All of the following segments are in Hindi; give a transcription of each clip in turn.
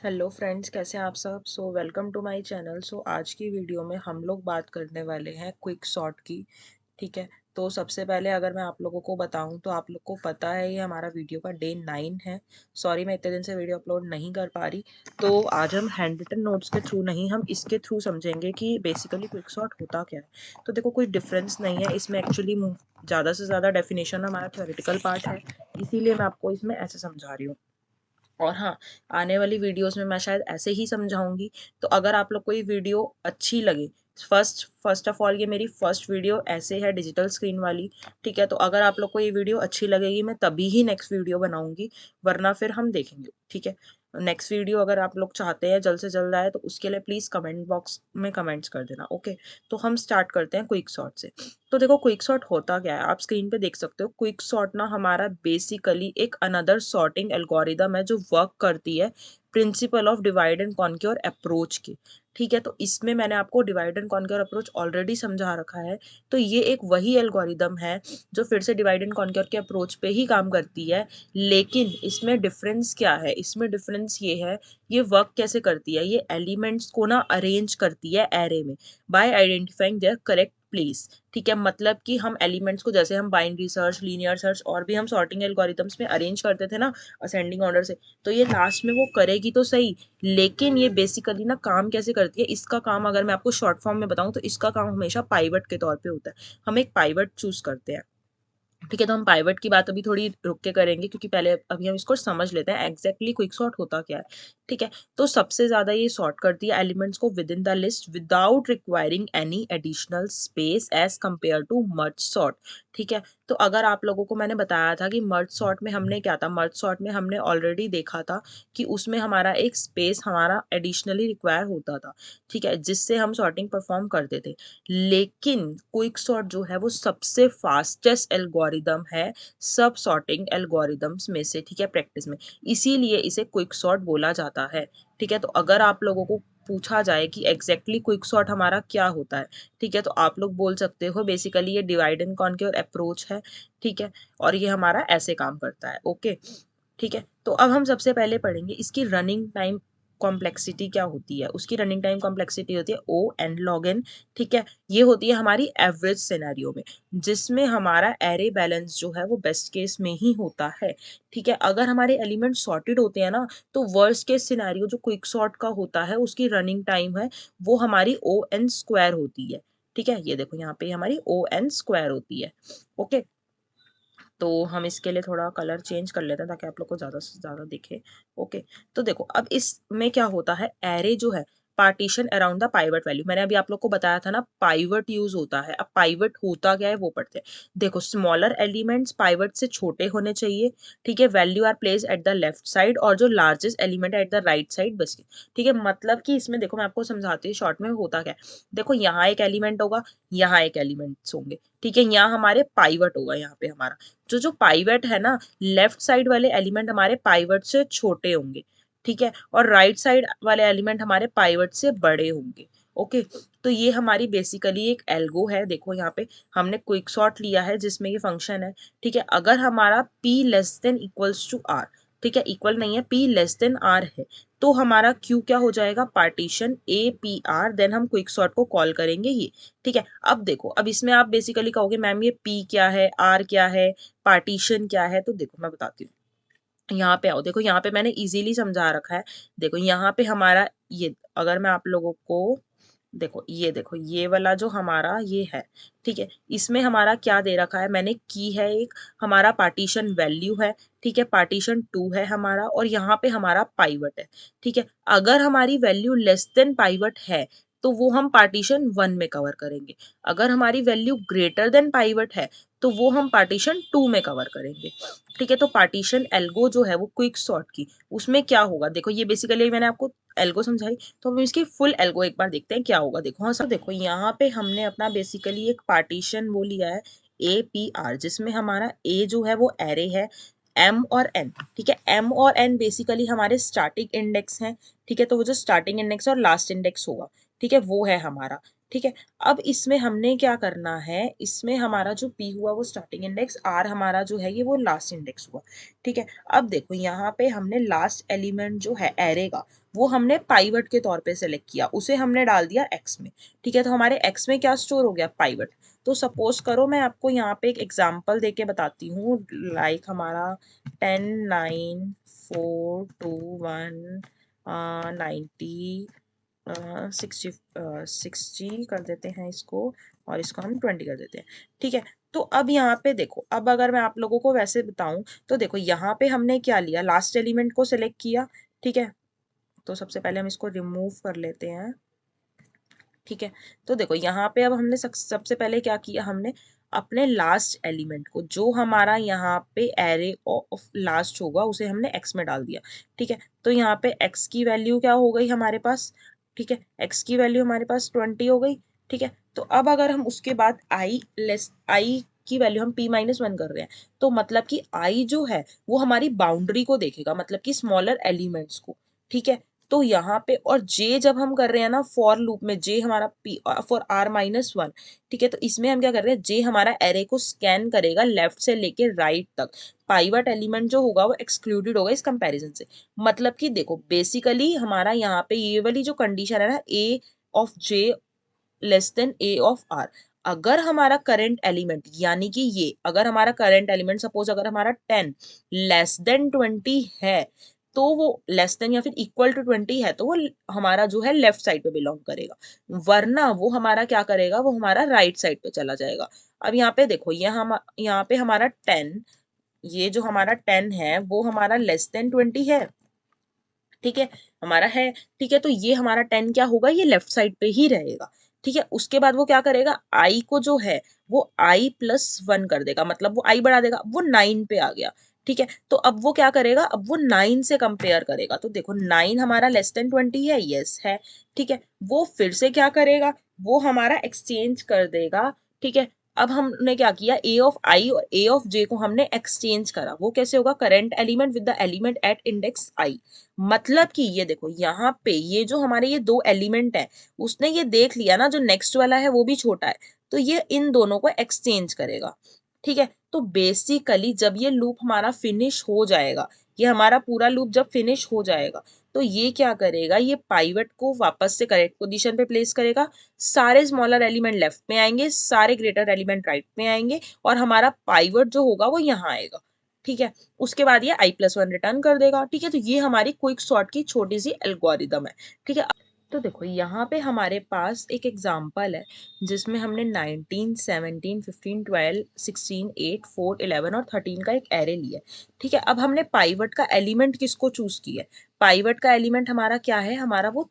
हेलो फ्रेंड्स, कैसे हैं आप सब। Welcome to my channel. आज की वीडियो में हम लोग बात करने वाले हैं क्विक सॉर्ट की। ठीक है। तो सबसे पहले अगर मैं आप लोगों को बताऊं तो आप लोग को पता है ये हमारा वीडियो का डे 9 है। सॉरी मैं इतने दिन से वीडियो अपलोड नहीं कर पा रही। तो आज हम हैंड रिटन नोट्स के थ्रू नहीं, हम इसके थ्रू समझेंगे कि बेसिकली क्विक सॉर्ट होता क्या है। तो देखो, कोई डिफरेंस नहीं है इसमें एक्चुअली। ज़्यादा से ज़्यादा डेफिनेशन हमारा थ्योरेटिकल पार्ट है, इसीलिए मैं आपको इसमें ऐसे समझा रही हूँ। और हाँ, आने वाली वीडियोस में मैं शायद ऐसे ही समझाऊंगी। तो अगर आप लोग को ये वीडियो अच्छी लगे, फर्स्ट ऑफ ऑल ये मेरी फर्स्ट वीडियो ऐसे है डिजिटल स्क्रीन वाली। ठीक है। तो अगर आप लोग को ये वीडियो अच्छी लगेगी मैं तभी ही नेक्स्ट वीडियो बनाऊंगी, वरना फिर हम देखेंगे। ठीक है। नेक्स्ट वीडियो अगर आप लोग चाहते हैं जल्द से जल्द आए तो उसके लिए प्लीज़ कमेंट बॉक्स में कमेंट्स कर देना। ओके। तो हम स्टार्ट करते हैं क्विक सॉर्ट से। तो देखो, क्विक सॉर्ट होता क्या है, आप स्क्रीन पे देख सकते हो। क्विक सॉर्ट ना हमारा बेसिकली एक अनदर सॉर्टिंग एल्गोरिदम है जो वर्क करती है principle of divide and conquer approach की। ठीक है। तो इसमें मैंने आपको divide and conquer approach already समझा रखा है। तो ये एक वही एल्गोरिदम है जो फिर से डिवाइड एंड कॉन्क्योर के अप्रोच पे ही काम करती है। लेकिन इसमें डिफरेंस क्या है, इसमें डिफरेंस ये है, ये वर्क कैसे करती है। ये एलिमेंट्स को ना अरेंज करती है एरे में by identifying their correct place. ठीक है। मतलब कि हम एलिमेंट्स को, जैसे हम बाइनरी सर्च, लीनियर सर्च और भी हम सॉर्टिंग एल्गोरिथम्स में अरेंज करते थे ना असेंडिंग ऑर्डर से, तो ये लास्ट में वो करेगी तो सही, लेकिन ये बेसिकली ना काम कैसे करती है, इसका काम अगर मैं आपको शॉर्ट फॉर्म में बताऊं तो इसका काम हमेशा पाइवट के तौर पे होता है। हम एक पाइवट चूज करते हैं। ठीक है। तो हम पाइवट की बात अभी थोड़ी रुक के करेंगे, क्योंकि पहले अभी हम इसको समझ लेते हैं एग्जैक्टली क्विक सॉर्ट होता क्या है। ठीक है। तो सबसे ज्यादा ये सॉर्ट करती है एलिमेंट्स को within the list without requiring any additional space as compare to merge sort. ठीक है। तो अगर आप लोगों को मैंने बताया था कि मर्ज सॉर्ट में हमने क्या था, मर्ज सॉर्ट में हमने ऑलरेडी देखा था कि उसमें हमारा एक स्पेस हमारा एडिशनली रिक्वायर होता था। ठीक है। जिससे हम सॉर्टिंग परफॉर्म करते थे। लेकिन क्विक सॉर्ट जो है वो सबसे फास्टेस्ट एल्गोरिदम है सब सॉर्टिंग एल्गोरिदम्स में से। ठीक है, प्रैक्टिस में, इसीलिए इसे क्विक सॉर्ट बोला जाता है। ठीक है। तो अगर आप लोगों को पूछा जाए कि एग्जैक्टली क्विक सॉर्ट हमारा क्या होता है, ठीक है, तो आप लोग बोल सकते हो बेसिकली ये डिवाइड एंड कॉन्क्योर अप्रोच है। ठीक है। और ये हमारा ऐसे काम करता है। ओके। ठीक है। तो अब हम सबसे पहले पढ़ेंगे इसकी रनिंग टाइम कॉम्प्लेक्सिटी क्या होती है। उसकी रनिंग टाइम कॉम्प्लेक्सिटी होती है ओ एन लॉग एन। ठीक है। ये होती है हमारी एवरेज सिनेरियो में, जिसमें हमारा एरे बैलेंस जो है वो बेस्ट केस में ही होता है। ठीक है। अगर हमारे एलिमेंट सॉर्टेड होते हैं ना, तो वर्स्ट केस सिनेरियो जो क्विक सॉर्ट का होता है उसकी रनिंग टाइम है वो हमारी ओ एन स्क्वायर होती है। ठीक है। ये देखो यहाँ पे हमारी ओ एन स्क्वायर होती है। ओके। तो हम इसके लिए थोड़ा कलर चेंज कर लेते हैं ताकि आप लोग को ज़्यादा से ज़्यादा दिखे। ओके। तो देखो, अब इसमें क्या होता है, एरे जो है partition around the pivot value, मैंने अभी आप लोग को बताया था ना पाइवट यूज होता है। अब पाइवट होता क्या है वो पढ़ते हैं। देखो, स्मॉलर एलिमेंट्स पाइवट से छोटे होने चाहिए। ठीक है। Value are place at the left side और जो largest element at the right side बस। ठीक है। मतलब कि इसमें देखो मैं आपको समझाती हूँ शॉर्ट में होता क्या है। देखो, यहाँ एक एलिमेंट होगा, यहाँ एक एलिमेंट्स होंगे। ठीक है। यहाँ हमारे पाइवट होगा, यहाँ पे हमारा जो जो पाइवट है ना, लेफ्ट साइड वाले एलिमेंट हमारे पाइवट से छोटे होंगे। ठीक है। और राइट साइड वाले एलिमेंट हमारे पाइवट से बड़े होंगे। ओके। तो ये हमारी बेसिकली एक एल्गो है। देखो यहाँ पे हमने क्विक सॉर्ट लिया है जिसमें ये फंक्शन है। ठीक है। अगर हमारा p less than equals to r, ठीक है, इक्वल नहीं है, p लेस देन r है, तो हमारा q क्या हो जाएगा, partition a p r, then हम क्विक सॉर्ट को कॉल करेंगे ये। ठीक है। अब देखो, अब इसमें आप बेसिकली कहोगे मैम ये p क्या है, r क्या है, पार्टीशन क्या है। तो देखो मैं बताती हूँ, यहाँ पे आओ। देखो यहाँ पे मैंने इजीली समझा रखा है। देखो यहाँ पे हमारा ये, अगर मैं आप लोगों को देखो, ये देखो, ये वाला जो हमारा ये है, ठीक है, इसमें हमारा क्या दे रखा है, मैंने की है एक, हमारा पार्टीशन वैल्यू है। ठीक है। पार्टीशन 2 है हमारा, और यहाँ पे हमारा पाइवट है। ठीक है। अगर हमारी वैल्यू लेस देन पाइवट है तो वो हम पार्टीशन 1 में कवर करेंगे। अगर हमारी वैल्यू ग्रेटर देन पाइवट है तो वो हम पार्टीशन 2 में कवर करेंगे। ठीक है। तो पार्टीशन एल्गो जो है वो क्विक सॉर्ट की, उसमें क्या होगा, देखो ये बेसिकली मैंने आपको एल्गो समझाई, तो हम इसकी फुल एल्गो एक बार देखते हैं क्या होगा। देखो, हाँ सर, देखो यहाँ पे हमने अपना बेसिकली एक पार्टीशन वो लिया है ए पी आर, जिसमें हमारा ए जो है वो एरे है, एम और एन। ठीक है। एम और एन बेसिकली हमारे स्टार्टिंग इंडेक्स हैं। ठीक है। तो वो जो स्टार्टिंग इंडेक्स और लास्ट इंडेक्स होगा, ठीक है, वो है हमारा। ठीक है। अब इसमें हमने क्या करना है, इसमें हमारा जो P हुआ वो स्टार्टिंग इंडेक्स, R हमारा जो है ये वो लास्ट इंडेक्स हुआ। ठीक है। अब देखो यहाँ पे हमने लास्ट एलिमेंट जो है एरे का वो हमने पाइवट के तौर पे सेलेक्ट किया, उसे हमने डाल दिया x में। ठीक है। तो हमारे x में क्या स्टोर हो गया, पाइवट। तो सपोज करो मैं आपको यहाँ पे एक एग्जाम्पल दे के बताती हूँ, लाइक हमारा 10 9 4 2 1 90 60 कर देते हैं इसको, और इसको हम 20 कर देते हैं। ठीक है। तो अब यहाँ पे देखो, अब अगर मैं आप लोगों को वैसे बताऊं तो देखो यहाँ पे हमने क्या लिया, लास्ट एलिमेंट को सिलेक्ट किया। ठीक है। तो सबसे पहले हम इसको रिमूव कर लेते हैं। ठीक है। तो देखो यहाँ पे अब हमने सबसे पहले क्या किया, हमने अपने लास्ट एलिमेंट को जो हमारा यहाँ पे एरे ऑफ लास्ट होगा उसे हमने x में डाल दिया। ठीक है। तो यहाँ पे x की वैल्यू क्या हो गई हमारे पास, ठीक है, x की वैल्यू हमारे पास 20 हो गई। ठीक है। तो अब अगर हम उसके बाद i की वैल्यू हम p-1 कर रहे हैं, तो मतलब कि i जो है वो हमारी बाउंड्री को देखेगा, मतलब कि स्मॉलर एलिमेंट्स को। ठीक है। तो यहाँ पे और j जब हम कर रहे हैं ना फॉर लूप में, j हमारा p फॉर r-1। ठीक है। तो इसमें हम क्या कर रहे हैं, j हमारा एरे को स्कैन करेगा लेफ्ट से लेके राइट तक। पाइवट एलिमेंट जो होगा वो एक्सक्लूडेड होगा इस कंपैरिजन से। मतलब कि देखो बेसिकली हमारा यहाँ पे ये वाली जो कंडीशन है ना, a of j less than a of r, अगर हमारा करंट एलिमेंट यानी कि ये अगर हमारा करंट एलिमेंट सपोज अगर हमारा 10 लेस देन 20 है, तो वो लेस देन या फिर इक्वल टू 20 है, तो वो हमारा जो है लेफ्ट साइड पे बिलोंग करेगा, वरना वो हमारा क्या करेगा, वो हमारा राइट साइड पे चला जाएगा। अब यहाँ पे देखो यहाँ पे हमारा 10, ये जो हमारा 10 है वो हमारा लेस देन 20 है। ठीक है। हमारा है। ठीक है। तो ये हमारा 10 क्या होगा, ये लेफ्ट साइड पे ही रहेगा। ठीक है। उसके बाद वो क्या करेगा, आई को जो है वो i+1 कर देगा, मतलब वो आई बढ़ा देगा, वो 9 पे आ गया। ठीक है। तो अब वो क्या करेगा, अब वो 9 से कंपेयर करेगा, तो देखो 9 हमारा लेस देन 20 है, यस है। ठीक है। वो फिर से क्या करेगा, वो हमारा एक्सचेंज कर देगा। ठीक है। अब हमने क्या किया, a ऑफ i और a ऑफ j को हमने एक्सचेंज करा, वो कैसे होगा, current element with the element at index i। मतलब कि ये देखो यहाँ पे ये जो हमारे ये दो एलिमेंट है, उसने ये देख लिया ना जो नेक्स्ट वाला है वो भी छोटा है, तो ये इन दोनों को एक्सचेंज करेगा। ठीक है। तो बेसिकली जब ये लूप हमारा फिनिश हो जाएगा, ये हमारा पूरा लूप जब फिनिश हो जाएगा, तो ये क्या करेगा, ये पाइवट को वापस से करेक्ट पोजीशन पे प्लेस करेगा, सारे स्मॉलर एलिमेंट लेफ्ट में आएंगे, सारे ग्रेटर एलिमेंट राइट में आएंगे, और हमारा पाइवट जो होगा वो यहाँ आएगा। ठीक है। उसके बाद ये i+1 रिटर्न कर देगा। ठीक है। तो ये हमारी क्विक सॉर्ट की छोटी सी एल्गोरिदम है। ठीक है। तो देखो यहाँ पे हमारे पास एक एग्जाम्पल है जिसमें हमने 19 17 15 12 16 8 4 11 और 13 का एक एरे लिया है। ठीक है। अब हमने पाइवट का एलिमेंट किसको चूज किया है, पाइवट का एलिमेंट हमारा क्या है, हमारा वो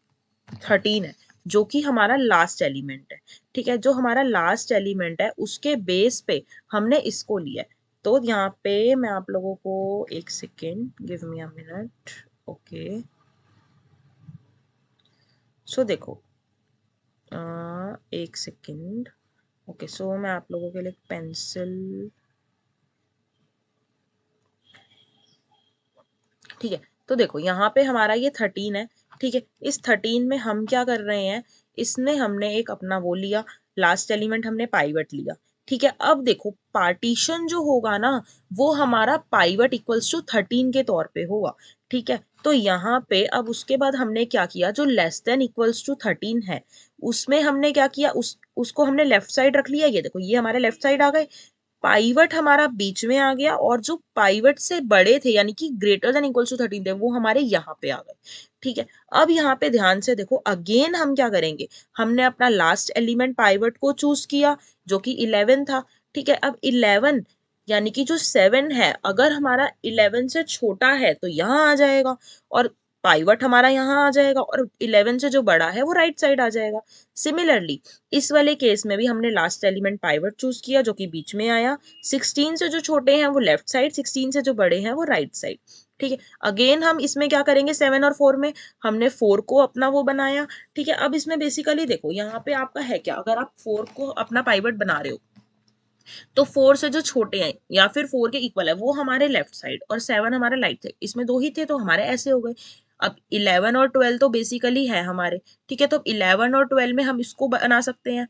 13 है, जो कि हमारा लास्ट एलिमेंट है। ठीक है। जो हमारा लास्ट एलिमेंट है उसके बेस पे हमने इसको लिया है। तो यहाँ पे मैं आप लोगों को एक second, give me a minute. Okay. So देखो एक सेकेंड। ओके। सो मैं आप लोगों के लिए पेंसिल, ठीक है। तो देखो यहाँ पे हमारा ये 13 है। ठीक है। इस 13 में हम क्या कर रहे हैं, इसमें हमने एक अपना वो लिया, लास्ट एलिमेंट हमने पाइवट लिया। ठीक है। अब देखो पार्टीशन जो होगा ना, वो हमारा पाइवट इक्वल्स टू 13 के तौर पे होगा। ठीक है। तो यहाँ पे अब उसके बाद हमने क्या किया, जो लेस देन इक्वल्स टू 13 है उसमें हमने क्या किया, उसको हमने लेफ्ट साइड रख लिया, ये देखो ये हमारे लेफ्ट साइड आ गए, पाइवट हमारा बीच में आ गया, और जो पाइवट से बड़े थे यानी कि ग्रेटर देन इक्वल टू 13 थे वो हमारे यहाँ पे आ गए। ठीक है। अब यहाँ पे ध्यान से देखो, अगेन हम क्या करेंगे, हमने अपना लास्ट एलिमेंट पाइवट को चूज किया जो कि 11 था। ठीक है। अब 11 यानी कि जो 7 है, अगर हमारा 11 से छोटा है तो यहाँ आ जाएगा, और पाइवट हमारा यहाँ आ जाएगा, और 11 से जो बड़ा है वो राइट साइड आ जाएगा। सिमिलरली इस वाले केस में भी हमने लास्ट एलिमेंट पाइवट चूज किया जो कि बीच में आया, 16 से जो छोटे हैं वो लेफ्ट साइड, 16 से जो बड़े हैं वो राइट साइड। ठीक है। अगेन हम इसमें क्या करेंगे, 7 और 4 में हमने 4 को अपना वो बनाया। ठीक है। अब इसमें बेसिकली देखो यहाँ पे आपका है क्या, अगर आप 4 को अपना पाइवट बना रहे हो तो 4 से जो छोटे हैं या फिर 4 के इक्वल है वो हमारे लेफ्ट साइड, और 7 हमारे राइट साइड, इसमें दो ही थे तो हमारे ऐसे हो गए। अब 11 और 12 तो बेसिकली है हमारे, ठीक है, तो 11 और 12 में हम इसको बना सकते हैं,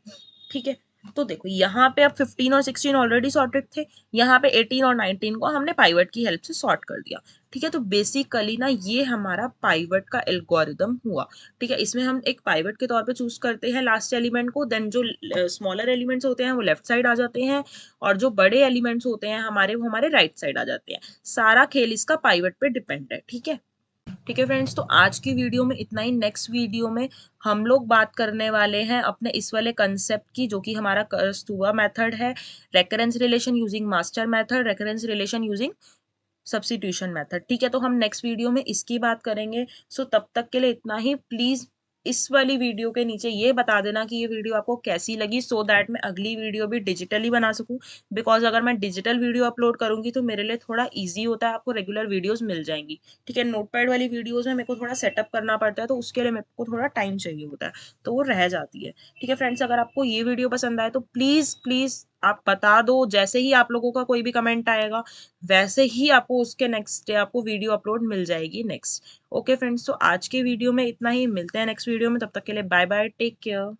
ठीक है। तो देखो यहाँ पे अब 15 और 16 ऑलरेडी सॉर्टेड थे, यहाँ पे 18 और 19 को हमने पाइवट की हेल्प से सॉर्ट कर दिया, ठीक है। तो बेसिकली ना ये हमारा पाइवट का एल्गोरिदम हुआ, ठीक है। इसमें हम एक पाइवट के तौर पे चूज करते हैं लास्ट एलिमेंट को, देन जो स्मॉलर एलिमेंट्स होते हैं वो लेफ्ट साइड आ जाते हैं, और जो बड़े एलिमेंट्स होते हैं हमारे वो हमारे राइट साइड आ जाते हैं। सारा खेल इसका पाइवट पे डिपेंड है, ठीक है। ठीक है फ्रेंड्स, तो आज की वीडियो में इतना ही। नेक्स्ट वीडियो में हम लोग बात करने वाले हैं अपने इस वाले कंसेप्ट की, जो कि हमारा कस्तूवा मेथड है, recurrence relation using master method, recurrence relation using substitution method, ठीक है। तो हम नेक्स्ट वीडियो में इसकी बात करेंगे। सो तब तक के लिए इतना ही। प्लीज इस वाली वीडियो के नीचे ये बता देना कि ये वीडियो आपको कैसी लगी, सो दैट मैं अगली वीडियो भी डिजिटली बना सकूं। बिकॉज अगर मैं डिजिटल वीडियो अपलोड करूंगी तो मेरे लिए थोड़ा ईजी होता है, आपको रेगुलर वीडियोस मिल जाएंगी, ठीक है। नोटपैड वाली वीडियोस में मेरे को थोड़ा सेटअप करना पड़ता है, तो उसके लिए मेरे को थोड़ा टाइम चाहिए होता है, तो वो रह जाती है, ठीक है फ्रेंड्स। अगर आपको ये वीडियो पसंद आए तो प्लीज प्लीज आप बता दो, जैसे ही आप लोगों का कोई भी कमेंट आएगा वैसे ही आपको उसके नेक्स्ट डे आपको वीडियो अपलोड मिल जाएगी नेक्स्ट। ओके फ्रेंड्स, तो आज के वीडियो में इतना ही, मिलते हैं नेक्स्ट वीडियो में, तब तक के लिए बाय बाय, टेक केयर।